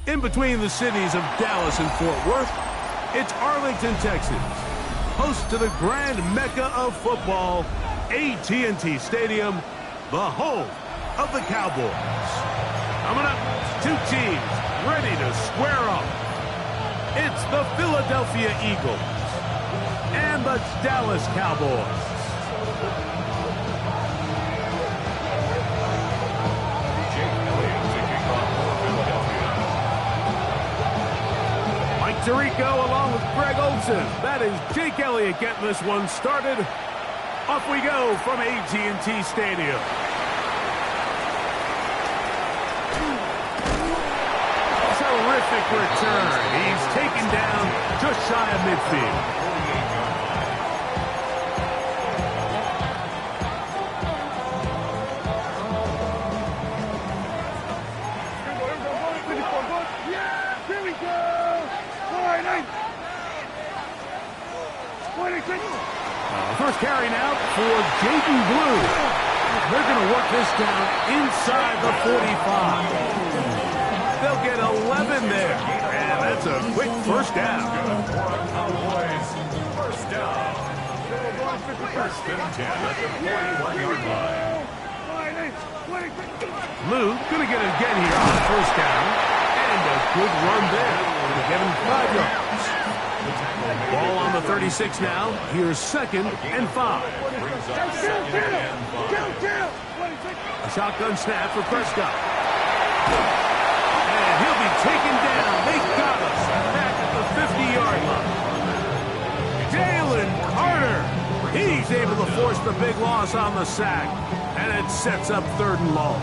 In between the cities of Dallas and Fort Worth, it's Arlington, Texas, host to the grand mecca of football, AT&T Stadium, the home of the Cowboys. Coming up, two teams ready to square off. It's the Philadelphia Eagles and the Dallas Cowboys. Tirico along with Greg Olsen. That is Jake Elliott getting this one started. Off we go from AT&T Stadium. Terrific return. He's taken down just shy of midfield. First carry now for Jaden Blue. They're going to work this down inside the 45. They'll get 11 there. And that's a quick first down. First down. First and 10 at the 41-yard line. Blue going to get it again here on first down. And a good run there. Going to get him 5 yards. Ball on the 36 now. Here's 2nd and 5. A shotgun snap for Prescott. And he'll be taken down. They got us back at the 50-yard line. Jalen Carter. He's able to force the big loss on the sack. And it sets up 3rd and long.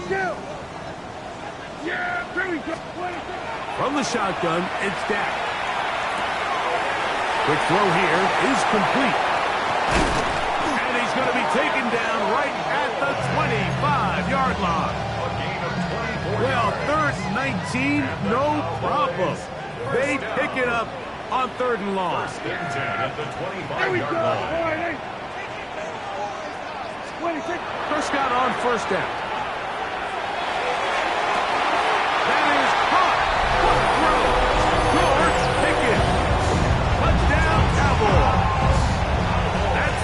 Kill. Yeah, there we go. From the shotgun, it's Dak. Quick throw here is complete. And he's going to be taken down right at the 25-yard line. Well, 3rd and 19, no problem. They pick it up on 3rd and long. First and 10 at the 25-yard line. Prescott on first down.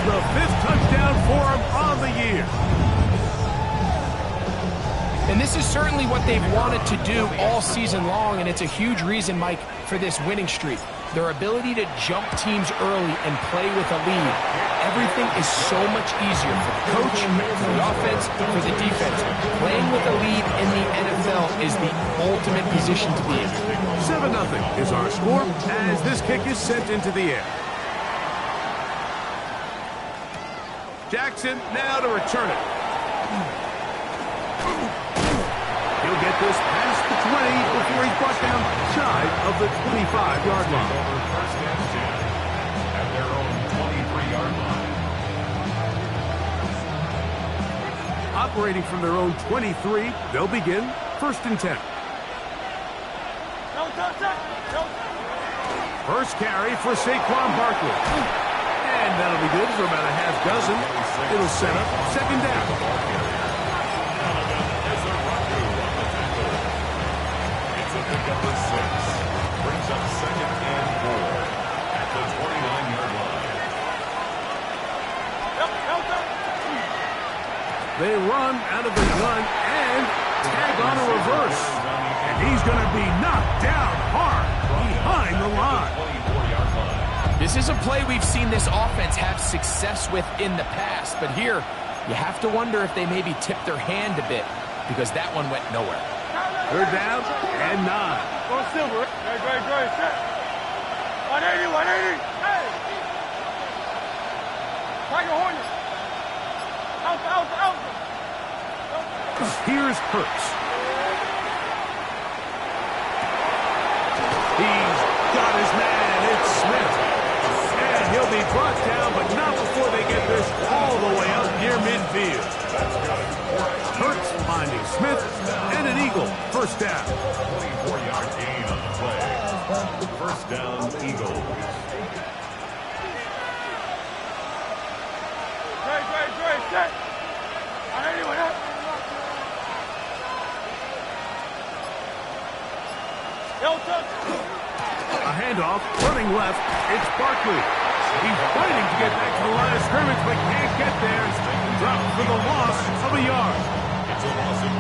The 5th touchdown for him on the year. And this is certainly what they've wanted to do all season long, and it's a huge reason, Mike, for this winning streak. Their ability to jump teams early and play with a lead. Everything is so much easier for the coach, for the offense, for the defense. Playing with a lead in the NFL is the ultimate position to be in. 7-0 is our score as this kick is sent into the air. Jackson now to return it. He'll get this past the 20 before he's brought down shy of the 25-yard line. First and 10 at their own 23-yard line. Operating from their own 23, they'll begin 1st and 10. First carry for Saquon Barkley. And that'll be good for about a half dozen. It'll set up 2nd down. It's a pickup of 6. Brings up 2nd and 4 at the 29-yard line. They run out of the gun and tag on a reverse. And he's going to be knocked down hard behind the line. This is a play we've seen this offense have success with in the past, but here you have to wonder if they maybe tipped their hand a bit because that one went nowhere. 3rd down and 9. Go Silver. Great. Set. 180. Hey. Tiger Hornet. Out. Here's Hurts. He's got his man. It's Smith. And he'll be brought down, but not before they get this all the way up near midfield. Hurts finding Smith, and an Eagle first down. 24-yard gain on the play. First down, Eagles. Dre, set. Anyway, A handoff, running left. It's Barkley. He's fighting to get back to the line of scrimmage, but can't get there. Dropped for the loss of a yard.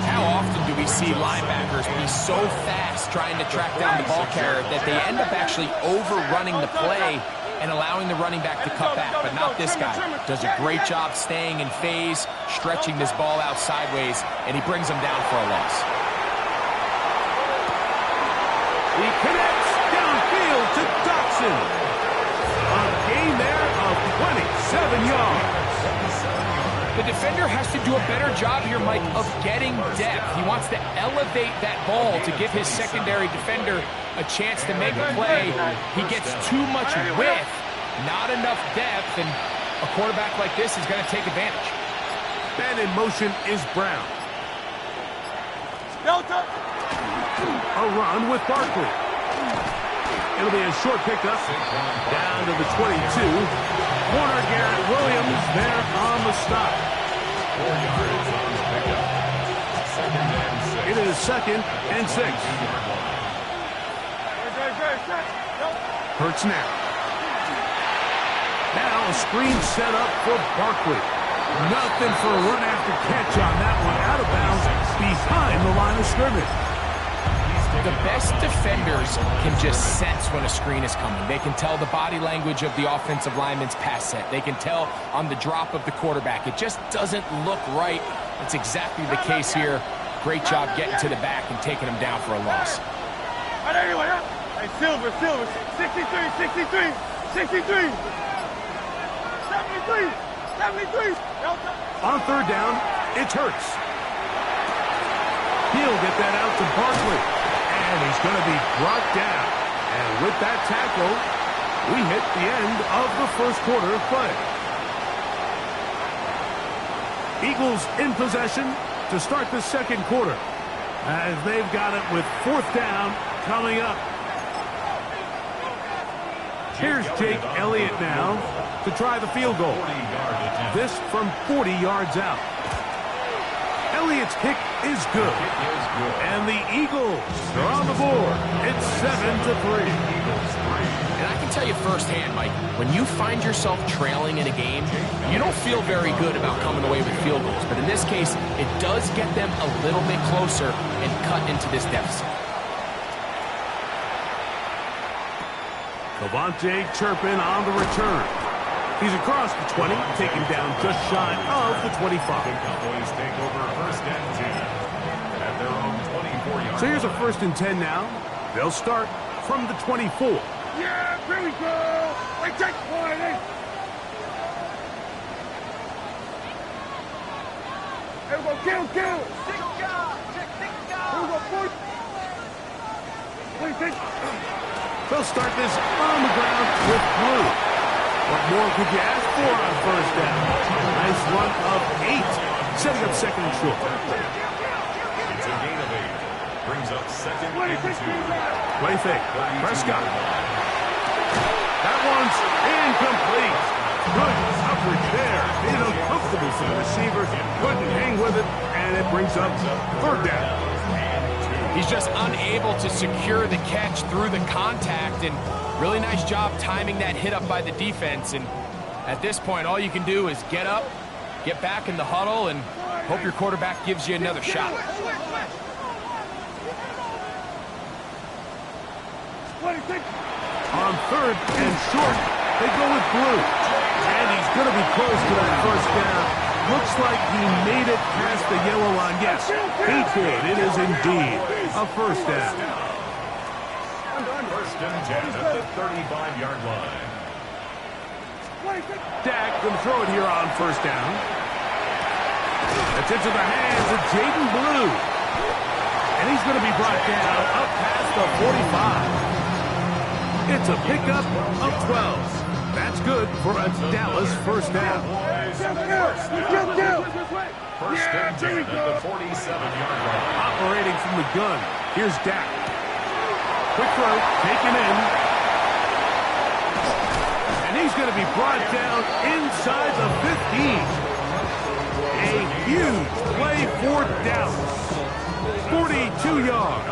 How often do we see linebackers be so fast trying to track down the ball carrier that they end up actually overrunning the play and allowing the running back to cut back? But not this guy. Does a great job staying in phase, stretching this ball out sideways, and he brings him down for a loss. He connects downfield to Dotson. A gain there of 27 yards. The defender has to do a better job here, Mike, of getting depth. He wants to elevate that ball to give his secondary defender a chance to make a play. He gets too much width, not enough depth, and a quarterback like this is going to take advantage. Man in motion is Brown. A run with Barkley. It'll be a short pickup down to the 22. Corner Garrett Williams there on the stop. 4 yards on the pickup. Second and 6. It is second and 6. Hurts now. Now a screen set up for Barkley. Nothing for a run after catch on that one. Out of bounds behind the line of scrimmage. The best defenders can just sense when a screen is coming. They can tell the body language of the offensive lineman's pass set. They can tell on the drop of the quarterback. It just doesn't look right. That's exactly the case here. Great job getting to the back and taking him down for a loss. Hey, Silver, 63, 63, 63, 73, 73. On third down, it's Hurts. He'll get that out to Barkley. And he's going to be brought down. And with that tackle, we hit the end of the first quarter of play. Eagles in possession to start the second quarter, as they've got it with fourth down coming up. Here's Jake Elliott now to try the field goal. This from 40 yards out. Elliott's kick is good. And the Eagles are on the board. It's 7-3. And I can tell you firsthand, Mike, when you find yourself trailing in a game, you don't feel very good about coming away with field goals. But in this case, it does get them a little bit closer and cut into this deficit. Cavante Turpin on the return. He's across the 20, taken down just shy of the 25. The Cowboys take over first and 10 at their own 24-yard. So here's a first and 10 now. They'll start from the 24. Yeah, here we go. Wait, take one. Here we go, kill. Here we go, boy. Wait, They'll start this on the ground with Blue. What more could you ask for on first down? Nice run of 8, setting up second and short. It's a gain of 8. Brings up second and 2. Play fake. Prescott. That one's incomplete. Good coverage there. Made it uncomfortable for the receiver. Couldn't hang with it, and it brings up third down. He's just unable to secure the catch through the contact, and really nice job timing that hit up by the defense. And at this point, all you can do is get up, get back in the huddle, and hope your quarterback gives you another shot. On third and short, they go with Blue. And he's going to be close to that first down. Looks like he made it past the yellow line. Yes, he did. It is indeed a first down. First and 10 at the 35-yard line. Dak can throw it here on first down. It's into the hands of Jaden Blue. And he's going to be brought down up past the 45. It's a pickup of 12. That's good for a Dallas first down. First and 10 at the 47-yard line. Operating from the gun. Here's Dak. Quick throw, taken in. And he's going to be brought down inside the 15. A huge play for Dallas. 42 yards.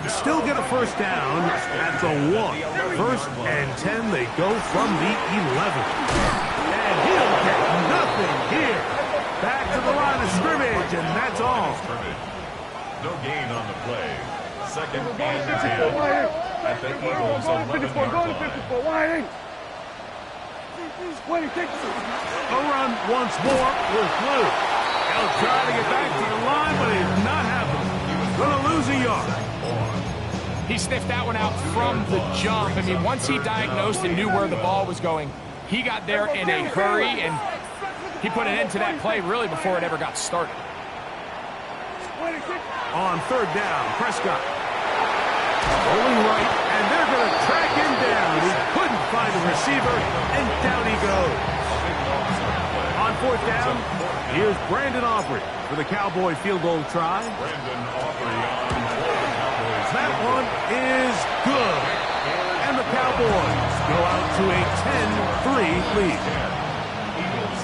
Still get a first down at the 1. First and 10, they go from the 11. And he'll get nothing here. Back to the line of scrimmage, and that's all. No gain on the play. Second and 10 at the Eagles' 11-yard line. A run once more with Blue. He'll try to get back to the line, but it's not happening. Going to lose a yard. He sniffed that one out from the jump. I mean, once he diagnosed and knew where the ball was going, he got there in a hurry, and he put an end to that play really before it ever got started. On third down, Prescott. Rolling right, and they're going to track him down. He couldn't find a receiver, and down he goes. On fourth down, here's Brandon Aubrey for the Cowboy field goal try. Brandon Aubrey on for the Cowboys. That one is good. And the Cowboys go out to a 10-3 lead.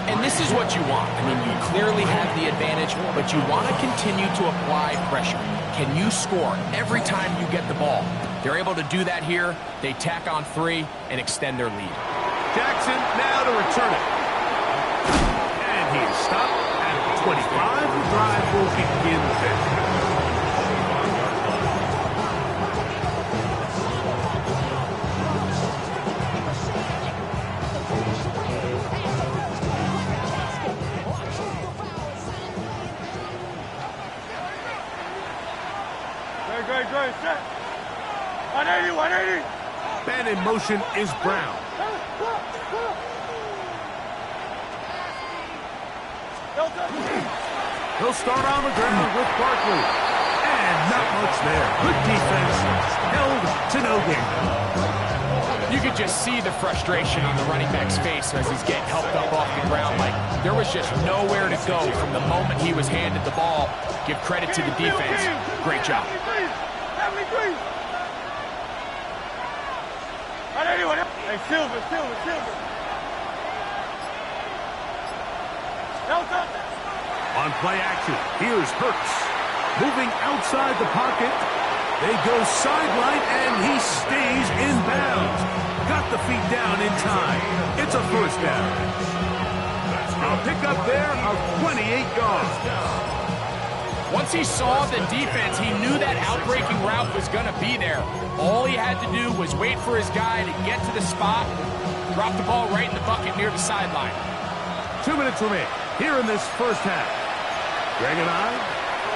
And this is what you want. I mean, you clearly have the advantage, but you want to continue to apply pressure. Can you score every time you get the ball? They're able to do that here. They tack on 3 and extend their lead. Jackson now to return it. And he is stopped at 25. The drive will begin then. Great, set. 180, 180. Man in motion is Brown. He'll start on the ground with Barkley. And not much there. Good defense. Held to no gain. You could just see the frustration on the running back's face as he's getting helped up off the ground. Like, there was just nowhere to go from the moment he was handed the ball. Give credit to the defense. Great job. 73. Hey, Silver. On play action, here's Hurts. Moving outside the pocket. They go sideline, and he stays in bounds. Got the feet down in time. It's a first down. A pickup there of 28 yards. Once he saw the defense, he knew that outbreaking route was going to be there. All he had to do was wait for his guy to get to the spot, drop the ball right in the bucket near the sideline. 2 minutes remain here in this first half. Greg and I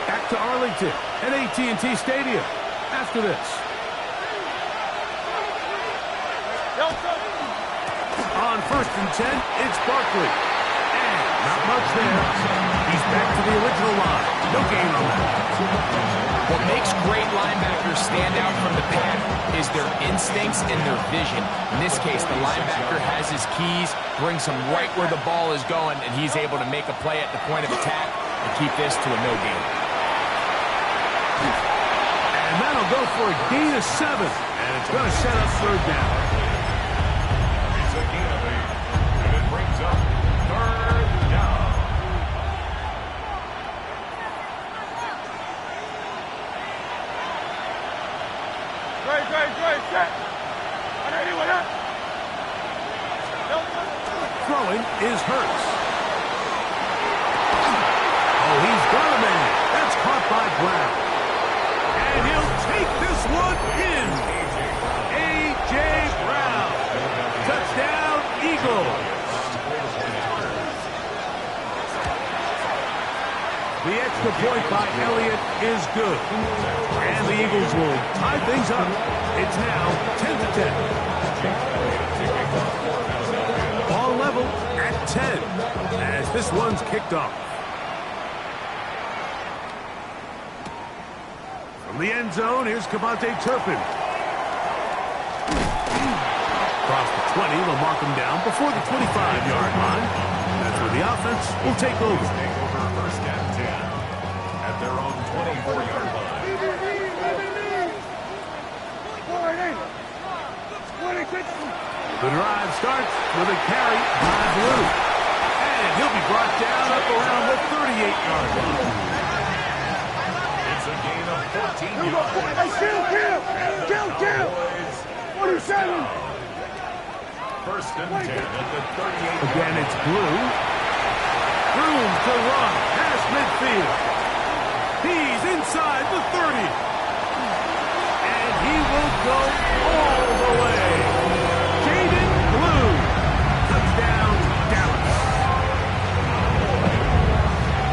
back to Arlington at AT&T Stadium after this. On first and 10, it's Barkley. And not much there. He's back to the original line. No gain on that. What makes great linebackers stand out from the pack is their instincts and their vision. In this case, the linebacker has his keys, brings him right where the ball is going, and he's able to make a play at the point of attack and keep this to a no gain. And that'll go for a gain of 7, and it's going to set up third down. It's a gain of 8, and it brings up third down. Great, set. 180, up. Throwing is Hurts. Oh, he's got a man. That's caught by Brown. And he'll take this one in. A.J. Brown. Touchdown, Eagles. The extra point by Elliott is good. And the Eagles will tie things up. It's now 10-10. Ball level at 10 as this one's kicked off. From the end zone, here's Cavante Turpin. Across the 20, they'll mark him down before the 25-yard line. That's where the offense will take over. First and 10 at their own 24-yard line. The drive starts with a carry by Blue. And he'll be brought down up around the 38-yard line. It's a gain of 14 yards. Hey, kill! 47! First and 10 at the 38. Again, it's Blue. Room to run past midfield. He's inside the 30. And he will go all the way. Jaden Blue. Touchdown, Dallas.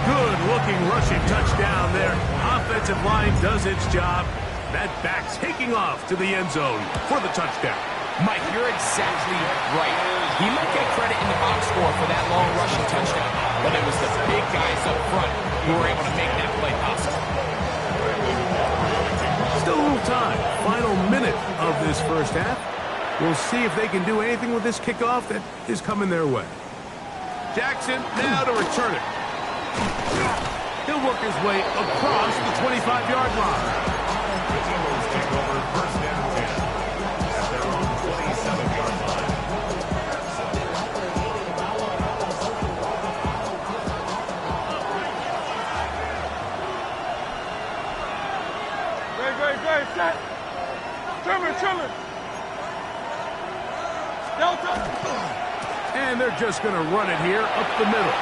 Good-looking rushing touchdown there. Offensive line does its job. That back taking off to the end zone for the touchdown. Mike, you're exactly right. He might get credit in the box score for that long rushing touchdown, but it was the big guys up front who were able to make that play possible. Still a little time. Final minute of this first half. We'll see if they can do anything with this kickoff that is coming their way. Jackson now to return it. He'll work his way across the 25-yard line. The Eagles take over first and 10 at their own 27-yard line. Great, set. Trimmer. Delta. And they're just going to run it here up the middle.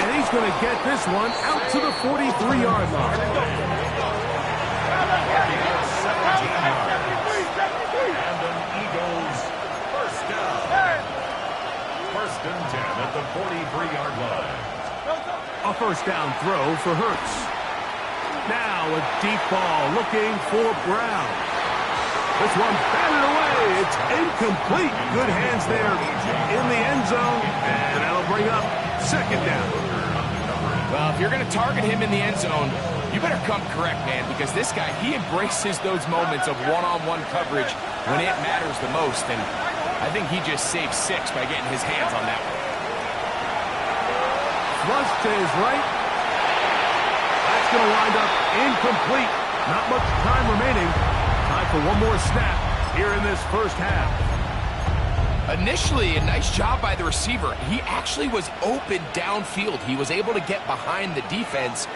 And he's going to get this one out to the 43-yard line. 17 yards. And an Eagles first down. First and 10 at the 43-yard line. A first down throw for Hurts. Now a deep ball looking for Brown. This one batted away. It's incomplete. Good hands there in the end zone. And that'll bring up second down. Well, if you're going to target him in the end zone, you better come correct, man, because this guy, he embraces those moments of one-on-one coverage when it matters the most, and I think he just saved 6 by getting his hands on that one. Flush to his right. That's going to wind up incomplete. Not much time remaining. Time for one more snap here in this first half. Initially, a nice job by the receiver. He actually was open downfield. He was able to get behind the defense,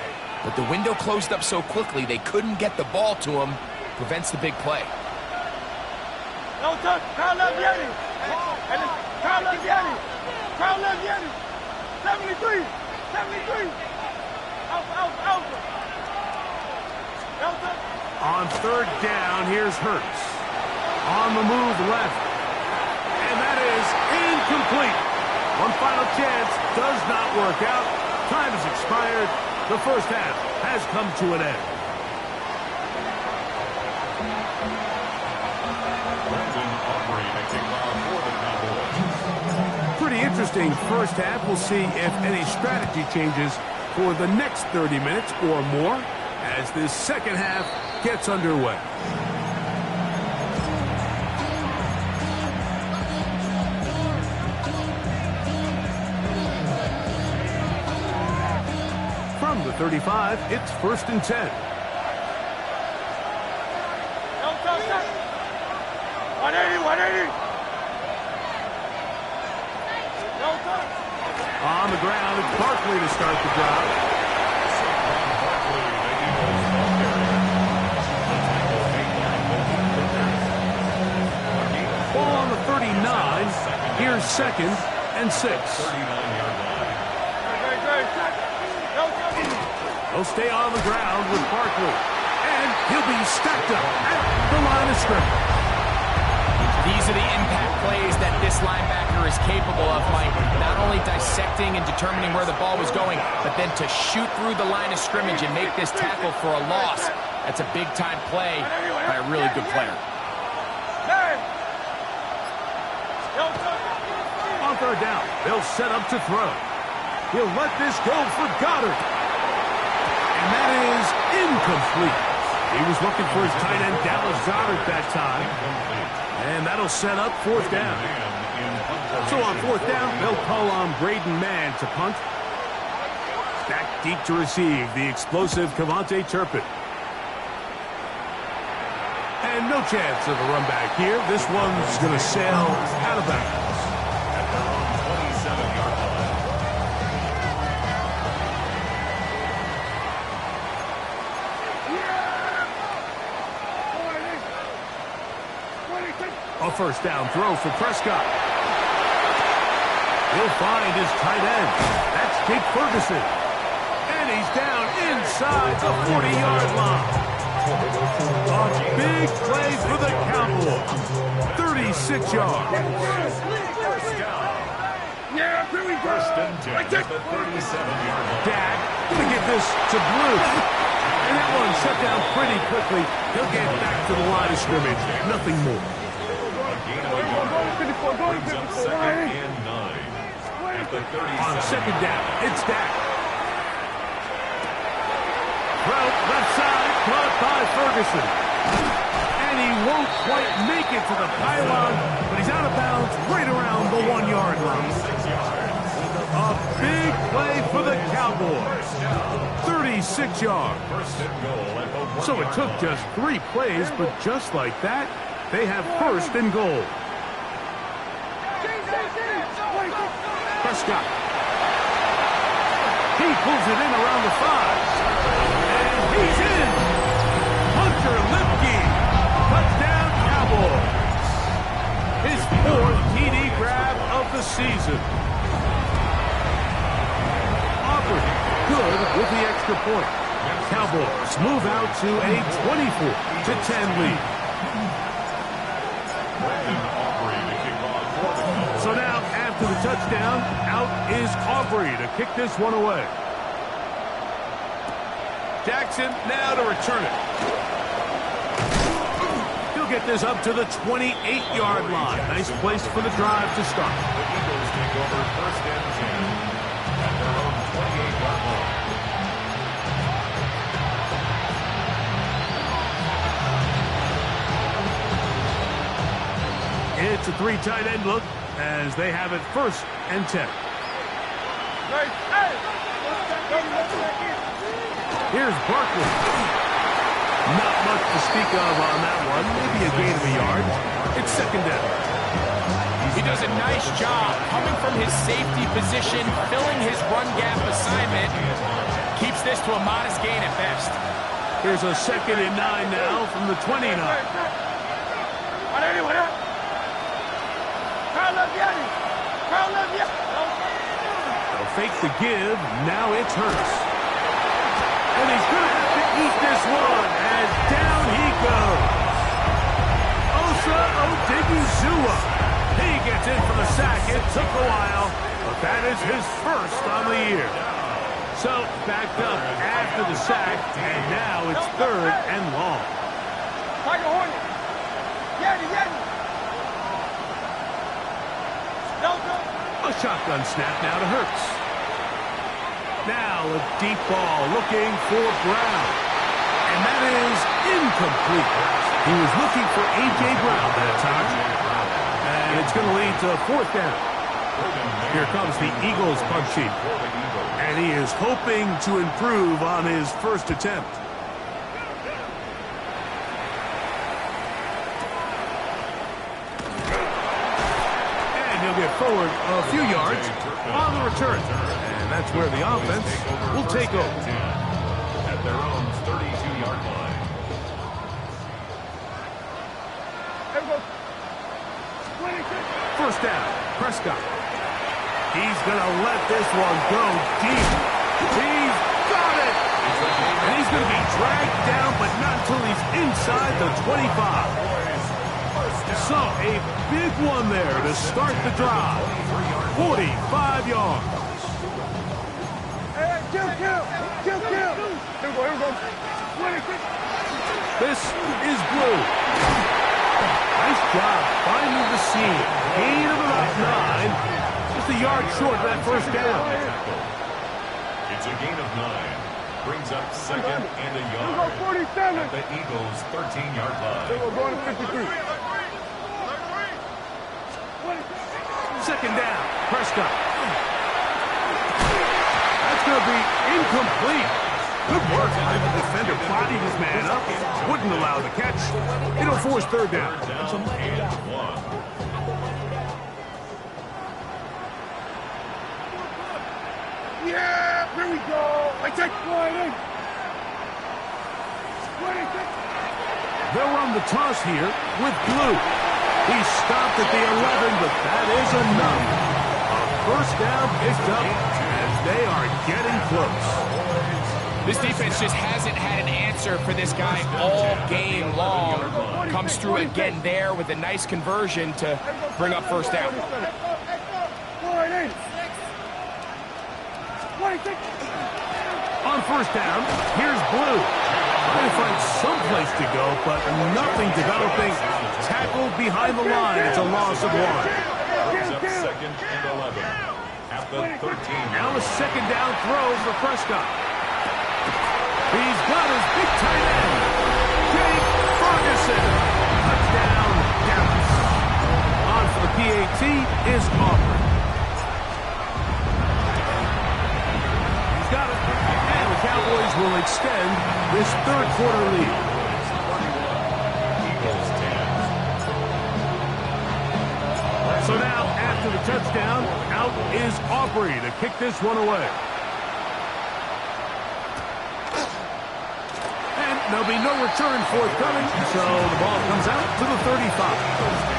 but the window closed up so quickly they couldn't get the ball to him. Prevents the big play. No touch. Crown left Yeti. Crown left Yeti. Crown left Yeti. 73. Alpha. Delta. On third down, here's Hurts. On the move left. And that is incomplete. One final chance does not work out. Time has expired. The first half has come to an end. Pretty interesting first half. We'll see if any strategy changes for the next 30 minutes or more as this second half gets underway. From the 35, it's first and 10. No touch. 180. No touch. On the ground, it's Barkley to start the drive. Ball on the 39. Here's second and 6. He'll stay on the ground with Barkley. And he'll be stacked up at the line of scrimmage. These are the impact plays that this linebacker is capable of, Mike. Not only dissecting and determining where the ball was going, but then to shoot through the line of scrimmage and make this tackle for a loss. That's a big-time play by a really good player. On third down, they'll set up to throw. He'll let this go for Goddard. And that is incomplete. He was looking for his tight end, Dallas Goddard, that time. And that'll set up fourth down. So on fourth down, they'll call on Braden Mann to punt. Back deep to receive the explosive Cavante Turpin. And no chance of a run back here. This one's going to sail out of bounds. At their own 27-yard line. A first down throw for Prescott. He'll find his tight end. That's Jake Ferguson. And he's down inside the 40-yard line. A big play for the Cowboys. 36 yards. Yeah, here we go. First and 10 at the 37-yard line. Dak gonna get this to Blue. And that one shut down pretty quickly. He'll get back to the line of scrimmage. Nothing more. Gain of a yard. Brings up second and 9 at the 37. On second down, it's Dak. Throw left side, caught by Ferguson. And he won't quite make it to the pylon, but he's out of bounds right around the 1-yard line. 6 yards. A big play for the Cowboys. 36 yards. First and goal at the 1-yard So it took line. just 3 plays, but just like that, they have first and goal. Prescott. He pulls it in around the 5. And he's in. Hunter Lipke. Touchdown Cowboys. His 4th TD grab of the season. Aubrey good with the extra point. Cowboys move out to a 24-10 lead. So now, after the touchdown, out is Aubrey to kick this one away. Jackson now to return it. He'll get this up to the 28-yard line. Nice place for the drive to start. The Eagles take over first and 10 at their own 28-yard line. It's a 3 tight end look as they have it first and 10. Here's Barkley. Not much to speak of on that one. Maybe a gain of a yard. It's second down. He does a nice job coming from his safety position, filling his run gap assignment. Keeps this to a modest gain at best. Here's a second and 9 now from the 29. They'll fake the give. Now it's Hurts. And he's going to have to eat this one as down he goes. Osa Odigizua. He gets in for the sack. It took a while, but that is his first on the year. So backed up after the sack, and now it's 3rd and long. A shotgun snap now to Hurts. Now a deep ball looking for Brown. And that is incomplete. He was looking for A.J. Brown that time. And it's going to lead to a 4th down. Here comes the Eagles punt sheet. And he is hoping to improve on his first attempt. And he'll get forward a few yards on the return. And that's where the offense will take over. At their own 32-yard line. First down, Prescott. He's going to let this one go deep. He's got it! And he's going to be dragged down, but not until he's inside the 25. So, a big one there to start the drive. 45 yards. This is Blue. Nice job finding the seam. Gain of about 9. Just a yard short of that first down. It's a gain of 9. Brings up second and a yard. At the Eagles' 13-yard line. Second down, Prescott. That's going to be incomplete. Good work by the defender. Bodied his man up. Wouldn't allow the catch. It'll force third down. Yeah, here we go. I take one in. They'll run the toss here with Blue. He stopped at the 11, but that is enough. A first down picked up as they are getting close. This defense just hasn't had an answer for this guy all game long. Comes through again there with a nice conversion to bring up first down. On first down, here's Blue. Trying to find some place to go, but nothing developing. Tackled behind the line. It's a loss of 1. Second and 11 at the 13. Now a second down throw for Prescott. He's got his big tight end, Jake Ferguson. Touchdown, Dallas. On for the PAT is Auburn. He's got it. And the Cowboys will extend this third quarter lead. So now, after the touchdown, out is Aubrey to kick this one away. And there'll be no return forthcoming, so the ball comes out to the 35.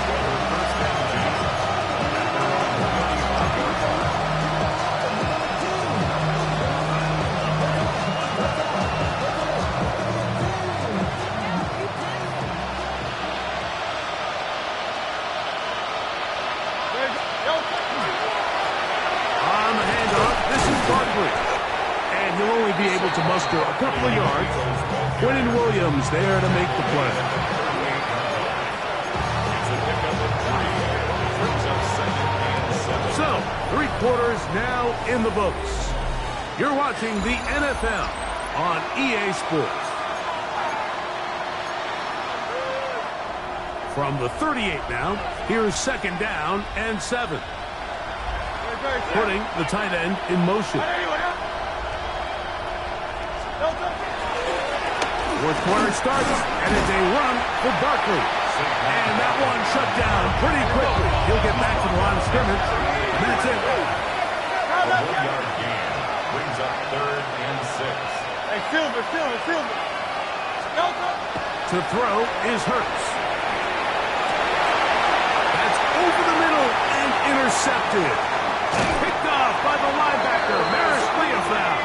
And he'll only be able to muster a couple of yards. Quentin Williams there to make the play. So, 3 quarters now in the books. You're watching the NFL on EA Sports. From the 38 now, here's second down and 7. Putting the tight end in motion. Fourth quarter starts, and it's a run for Barkley. And that one shut down pretty quickly. He'll get back to the line of scrimmage, and that's it. A 1-yard gain brings up third and 6. Hey, Silver. To throw is Hurts. That's over the middle and intercepted. Picked off by the linebacker, Maris Cleofowl.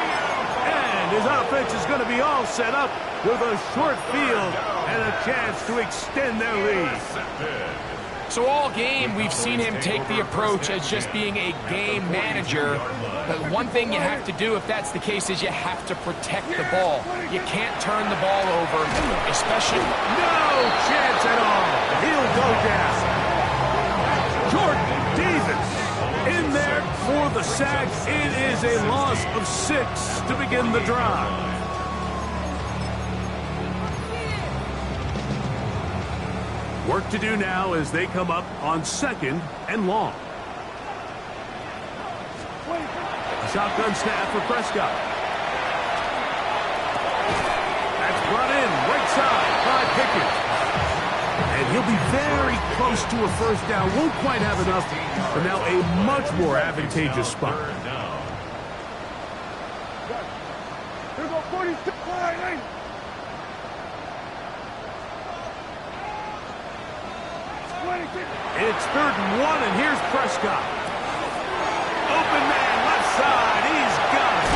And his offense is going to be all set up with a short field and a chance to extend their lead. So all game, we've seen him take the approach as just being a game manager. But one thing you have to do if that's the case is you have to protect the ball. You can't turn the ball over, especially... No chance at all. He'll go down. Jordan Davis in there for the sack. It is a loss of 6 to begin the drive. Work to do now as they come up on second and long. A shotgun snap for Prescott. That's brought in right side by Pickett. And he'll be very close to a first down. Won't quite have enough, but now a much more advantageous spot. Here go 46. It's 3rd and 1, and here's Prescott. Open man, left side. He's got it.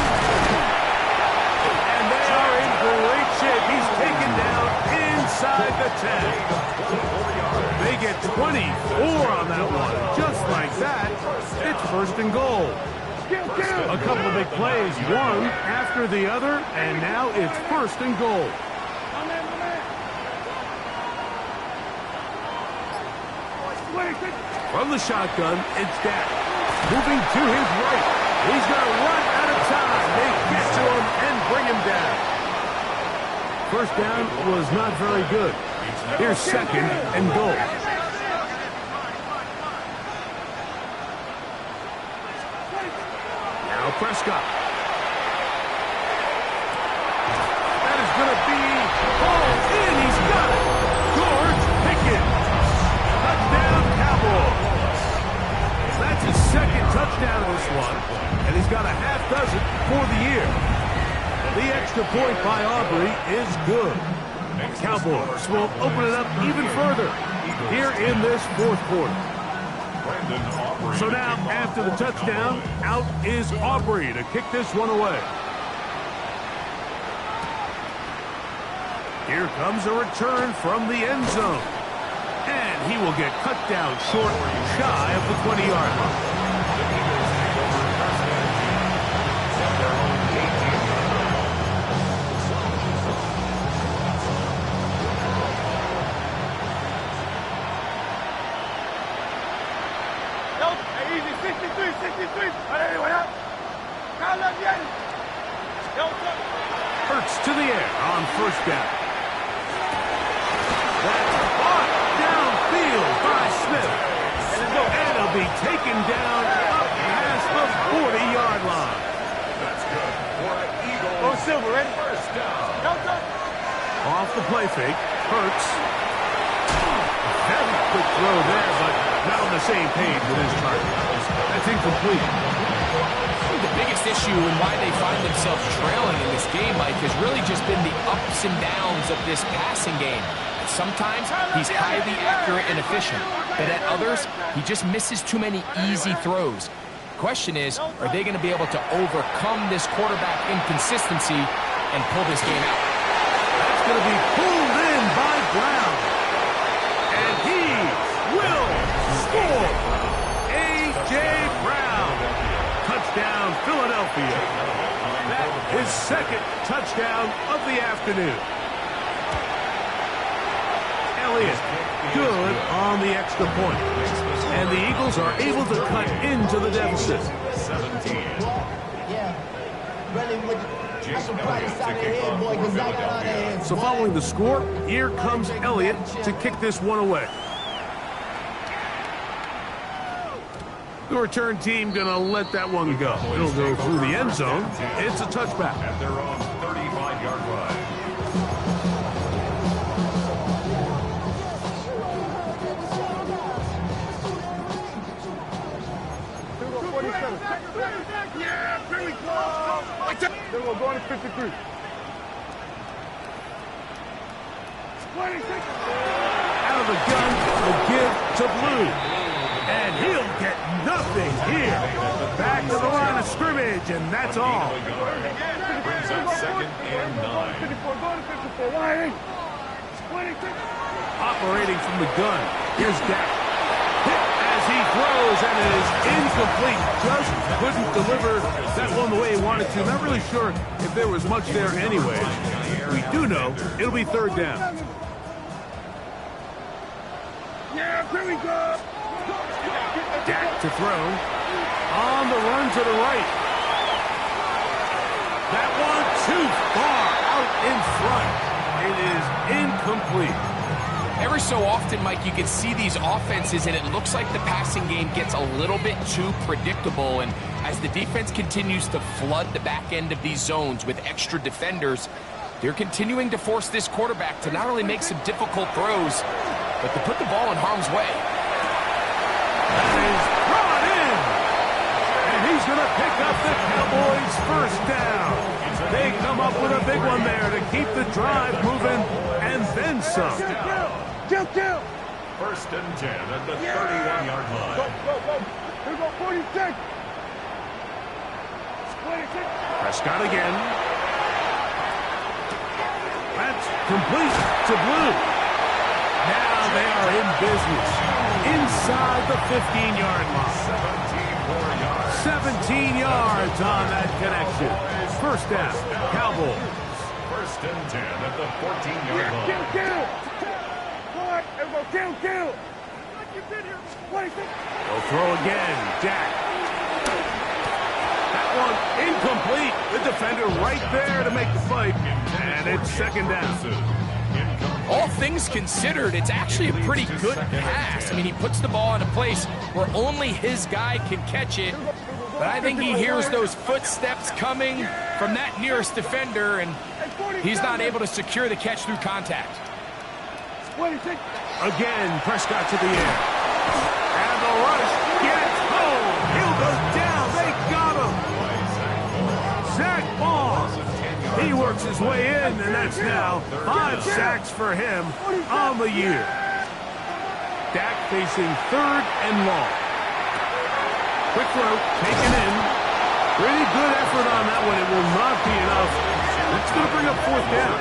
And they are in great shape. He's taken down inside the 10. They get 24 on that one. Just like that, it's 1st and goal. A couple of big plays, one after the other, and now it's 1st and goal. From the shotgun, it's Dak. Moving to his right. He's going to run out of time. They get to him and bring him down. First down was not very good. Here's 2nd and goal. Now Prescott. second touchdown of this one, and he's got a half dozen for the year. The extra point by Aubrey is good. Cowboys will open it up even further here in this fourth quarter. So now, after the touchdown, out is Aubrey to kick this one away. Here comes a return from the end zone. And he will get cut down short, shy of the 20-yard line. Easy, 63. Hurts to the air on first down. That's caught downfield by Smith. And it'll be taken down up past the 40-yard line. That's good for an Eagle. Go Silver, ready? First down. Off the play fake, Hurts. Very quick throw there, but not on the same page with his target. That's incomplete. The biggest issue and why they find themselves trailing in this game, Mike, has really just been the ups and downs of this passing game. Sometimes he's highly accurate and efficient, but at others, he just misses too many easy throws. Question is, are they going to be able to overcome this quarterback inconsistency and pull this game out? That's going to be pulled in by Brown. And he will score. A.J. Brown. Touchdown, Philadelphia. That is second touchdown of the afternoon. Elliott, good on the extra point. And the Eagles are able to cut into the deficit. 17. So following the score, here comes Elliott to kick this one away. The return team going to let that one go. It'll go through the end zone. It's a touchback. At their own 35-yard line. They're going to go on to 53. Out of the gun, the give to Blue. And he'll get nothing here. Back to the line of scrimmage, and that's all. Brings up second and 9. 54, go to 54. Why? 26. Operating from the gun. Here's Dak. Hit as he throws, and it is incomplete. Just couldn't deliver that one the way he wanted to. Not really sure if there was much there anyway. We do know it'll be third down. Yeah, here we go. Dak to throw. On the run to the right. That one too far out in front. It is incomplete. Every so often, Mike, you can see these offenses, and it looks like the passing game gets a little bit too predictable. And as the defense continues to flood the back end of these zones with extra defenders, they're continuing to force this quarterback to not only make some difficult throws, but to put the ball in harm's way. That is brought in. And he's going to pick up the Cowboys' first down. They come up with a big one there to keep the drive moving, and then some. Kill. First and 10 at the 31-yard line. Go. Here we go, 46. 26. Prescott again. That's complete to Blue. Now they are in business. Inside the 15-yard line. 17 yards on that connection. First down, Cowboys. First and 10 at the 14-yard line. Kill. Everybody, kill. 26. They'll throw again, Dak. That one incomplete. The defender right there to make the fight. And it's second down. All things considered, it's actually a pretty good pass. I mean, he puts the ball in a place where only his guy can catch it. But I think he hears those footsteps coming from that nearest defender, and he's not able to secure the catch through contact. 26. Again, Prescott to the air. And the rush gets home. He'll works his way in, and that's now 5 sacks for him on the year. Dak facing 3rd and long. Quick throw, taken in. Pretty good effort on that one. It will not be enough. That's going to bring up 4th down.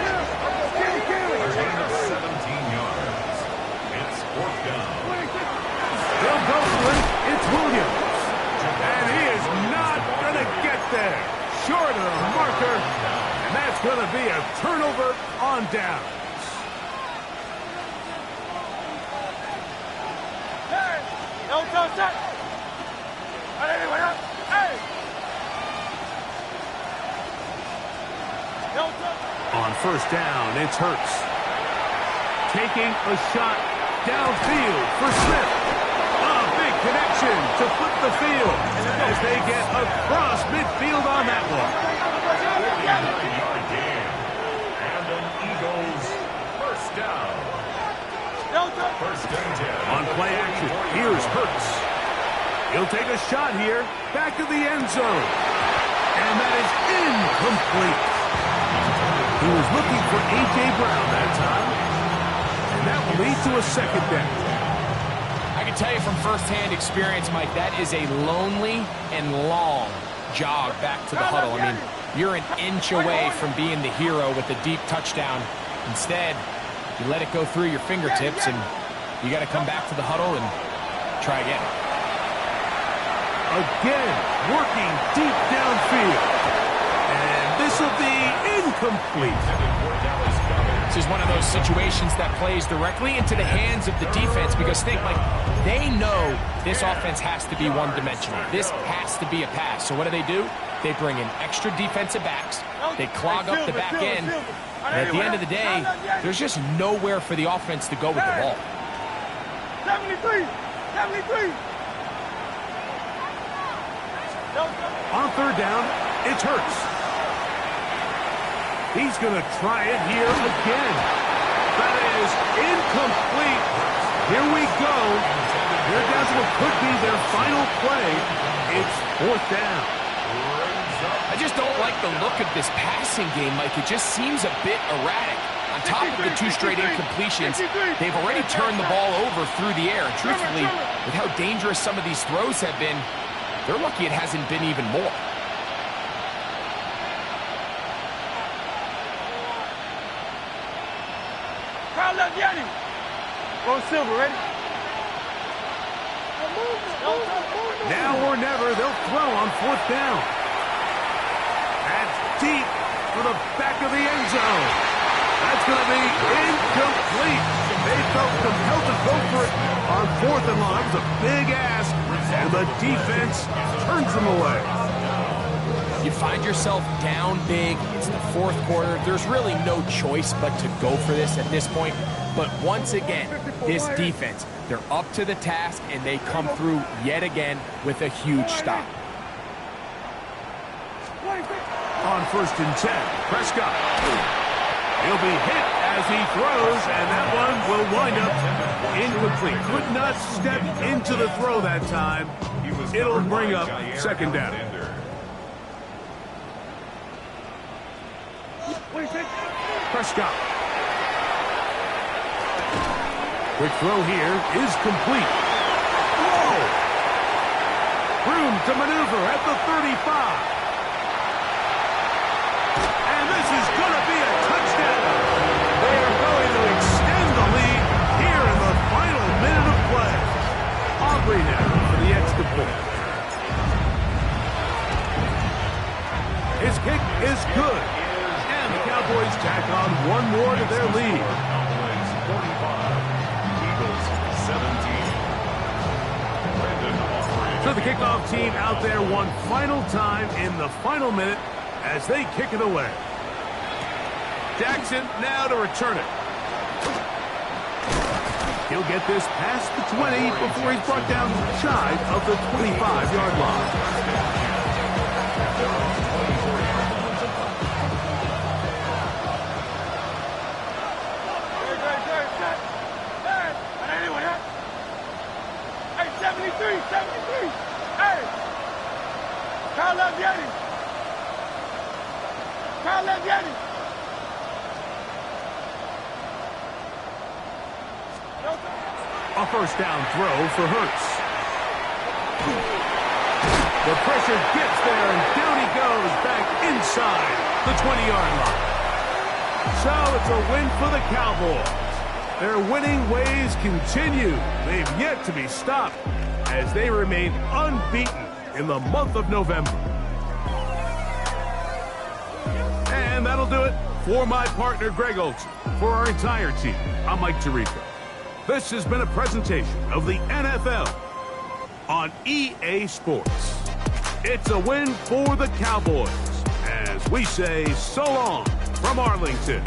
A gain of 17 yards. It's 4th down. They'll go for it. It's Williams. And he is not going to get there. Short of the marker. And that's going to be a turnover on downs. On 1st down, it's Hurts. Taking a shot downfield for Smith. A big connection to flip the field as they get across midfield on that one. 49-yard gain. And an Eagles 1st down. 1st and 10. On play action, here's Hurts. He'll take a shot here, back of the end zone. And that is incomplete. He was looking for A.J. Brown that time. And that will lead to a 2nd down. I can tell you from firsthand experience, Mike, that is a lonely and long jog back to the huddle. I mean, you're an inch away from being the hero with a deep touchdown. Instead, you let it go through your fingertips, and you got to come back to the huddle and try again. Again, working deep downfield. And this will be incomplete. This is one of those situations that plays directly into the hands of the defense because think, like, they know this offense has to be one-dimensional. This has to be a pass. So what do? They bring in extra defensive backs. They clog up the back end. And at the end of the day, there's just nowhere for the offense to go with the ball. 73! 73! On 3rd down, it's Hurts. He's going to try it here again. That is incomplete. Here we go. They're down to what could be their final play. It's 4th down. I just don't like the look of this passing game, Mike. It just seems a bit erratic. On top of the 2 straight incompletions, they've already turned the ball over through the air. And truthfully, with how dangerous some of these throws have been, they're lucky it hasn't been even more. Go Silver, ready? Now or never, they'll throw on 4th down. That's deep for the back of the end zone. That's going to be incomplete. They felt compelled to go for it on 4th and long. It was a big ask, and the defense turns them away. You find yourself down big. It's the 4th quarter. There's really no choice but to go for this at this point. But once again, this defense, they're up to the task, and they come through yet again with a huge stop. On 1st and 10, Prescott. He'll be hit as he throws, and that one will wind up incomplete. Could not step into the throw that time. It'll bring up 2nd down. Prescott. Quick throw here is complete. Whoa! Room to maneuver at the 35. And this is going to be a touchdown. They are going to extend the lead here in the final minute of play. Aubrey now for the extra point. His kick is good. And the Cowboys tack on one more to their lead. Cowboys 45. Eagles 17. So the kickoff team out there one final time in the final minute as they kick it away. Jackson now to return it. He'll get this past the 20 before he's brought down shy of the 25-yard line. Hey! Kyle Leviani! A first down throw for Hurts. The pressure gets there, and down he goes back inside the 20-yard line. So it's a win for the Cowboys. Their winning ways continue. They've yet to be stopped as they remain unbeaten in the month of November. And that'll do it for my partner, Greg Olson. For our entire team, I'm Mike Tirico. This has been a presentation of the NFL on EA Sports. It's a win for the Cowboys as we say so long from Arlington.